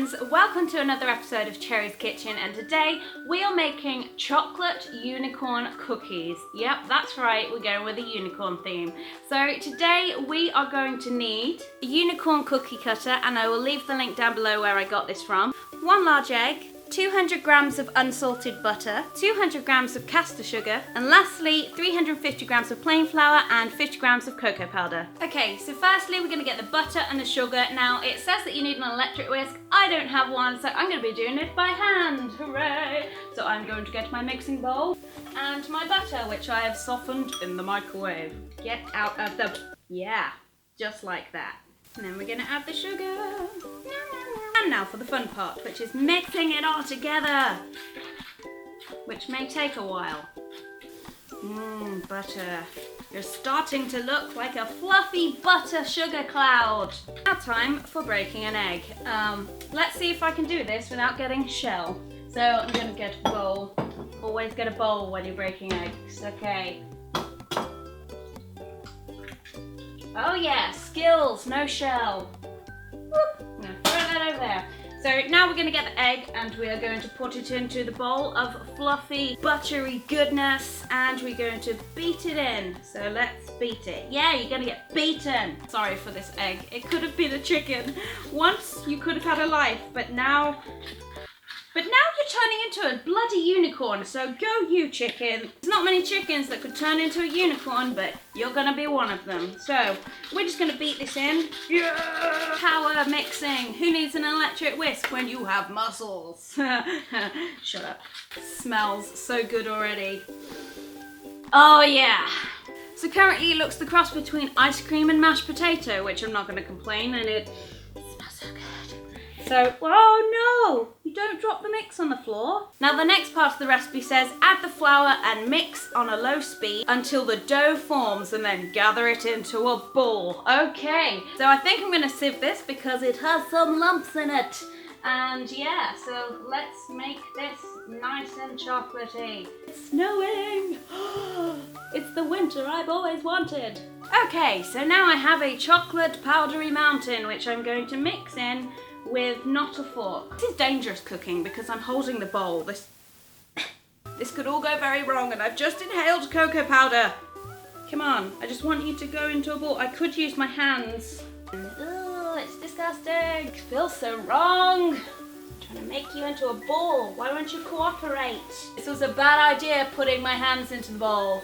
friends, welcome to another episode of Cherry's Kitchen, and today we are making chocolate unicorn cookies. Yep, that's right, we're going with a unicorn theme. So today we are going to need a unicorn cookie cutter, and I will leave the link down below where I got this from, 1 large egg, 200 grams of unsalted butter, 200 grams of caster sugar, and lastly 350 grams of plain flour and 50 grams of cocoa powder. Okay, so firstly we're going to get the butter and the sugar. Now it says that you need an electric whisk. I don't have one, so I'm going to be doing it by hand. Hooray! So I'm going to get my mixing bowl and my butter, which I have softened in the microwave. Get out of the... yeah, just like that. And then we're going to add the sugar. And now for the fun part, which is mixing it all together, which may take a while. Butter. You're starting to look like a fluffy butter sugar cloud. Now time for breaking an egg. Let's see if I can do this without getting shell. So I'm going to get a bowl. Always get a bowl when you're breaking eggs. Okay. Oh yeah, skills, no shell. Whoop. I'm going to throw that over there. So now we're going to get the egg and we are going to put it into the bowl of fluffy, buttery goodness, and we're going to beat it in. So let's beat it. Yeah, you're going to get beaten. Sorry for this egg. It could have been a chicken. Once you could have had a life, but now you're turning into a bloody unicorn, so go you, chicken. There's not many chickens that could turn into a unicorn, but you're gonna be one of them. So, we're just gonna beat this in. Yeah! Power mixing. Who needs an electric whisk when you have muscles? Shut up. Smells so good already. Oh yeah. So currently it looks the cross between ice cream and mashed potato, which I'm not gonna complain, and it smells so good. So, oh no! You don't drop the mix on the floor. Now the next part of the recipe says add the flour and mix on a low speed until the dough forms and then gather it into a ball. Okay, so I think I'm gonna sieve this because it has some lumps in it. And yeah, so let's make this nice and chocolatey. It's snowing! It's the winter I've always wanted. Okay, so now I have a chocolate powdery mountain which I'm going to mix in with not a fork. This is dangerous cooking because I'm holding the bowl. This could all go very wrong, and I've just inhaled cocoa powder. Come on, I just want you to go into a ball. I could use my hands. Oh, it's disgusting. It feels so wrong. I'm trying to make you into a ball. Why won't you cooperate? This was a bad idea, putting my hands into the bowl.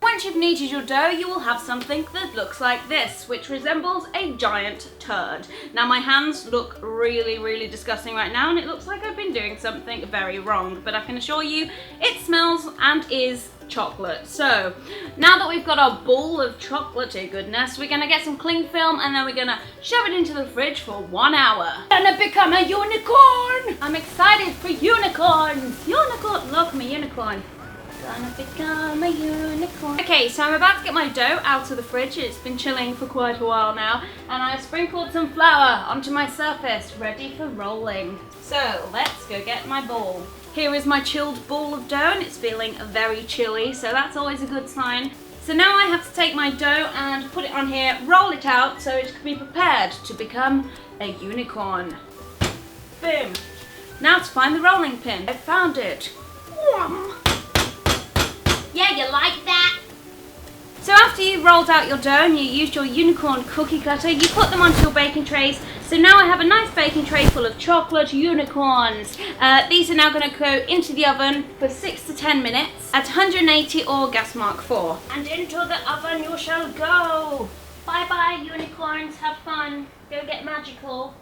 Once you've kneaded your dough, you will have something that looks like this, which resembles a giant turd. Now my hands look really, really disgusting right now, and it looks like I've been doing something very wrong, but I can assure you it smells and is chocolate. So now that we've got our ball of chocolatey goodness, we're gonna get some cling film and then we're gonna shove it into the fridge for 1 hour. I'm gonna become a unicorn! I'm excited for unicorns! Unicorn! Look, I'm a unicorn. Gonna become a unicorn. Okay, so I'm about to get my dough out of the fridge. It's been chilling for quite a while now, and I've sprinkled some flour onto my surface, ready for rolling. So let's go get my bowl. Here is my chilled ball of dough, and it's feeling very chilly, so that's always a good sign. So now I have to take my dough and put it on here, roll it out so it can be prepared to become a unicorn. Boom. Now to find the rolling pin. I found it. Yeah, you like that? So after you've rolled out your dough and you used your unicorn cookie cutter, you put them onto your baking trays. So now I have a nice baking tray full of chocolate unicorns. These are now going to go into the oven for 6 to 10 minutes at 180 or gas mark 4. And into the oven you shall go. Bye bye unicorns, have fun, go get magical.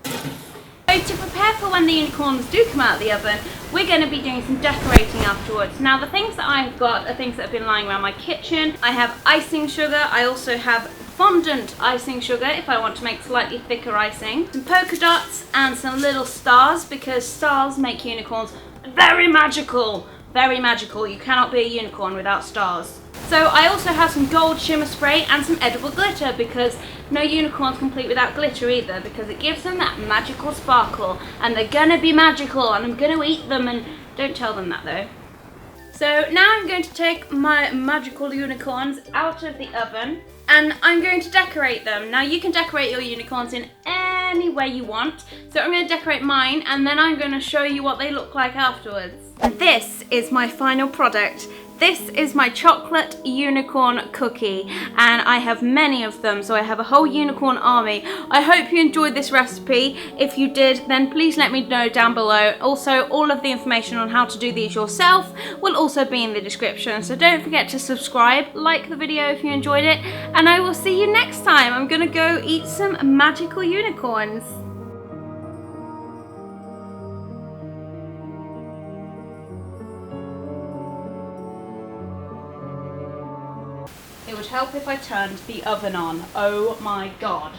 So to prepare for when the unicorns do come out of the oven, we're going to be doing some decorating afterwards. Now the things that I've got are things that have been lying around my kitchen. I have icing sugar, I also have fondant icing sugar if I want to make slightly thicker icing. Some polka dots and some little stars, because stars make unicorns very magical. Very magical. You cannot be a unicorn without stars. So I also have some gold shimmer spray and some edible glitter, because no unicorn's complete without glitter either, because it gives them that magical sparkle, and they're gonna be magical and I'm gonna eat them, and don't tell them that though. So now I'm going to take my magical unicorns out of the oven and I'm going to decorate them. Now you can decorate your unicorns in any any way you want. So I'm going to decorate mine and then I'm going to show you what they look like afterwards. And this is my final product. This is my chocolate unicorn cookie, and I have many of them, so I have a whole unicorn army. I hope you enjoyed this recipe. If you did, then please let me know down below. Also, all of the information on how to do these yourself will also be in the description, so don't forget to subscribe, like the video if you enjoyed it, and I will see you next time. I'm gonna go eat some magical unicorns. It would help if I turned the oven on. Oh my god.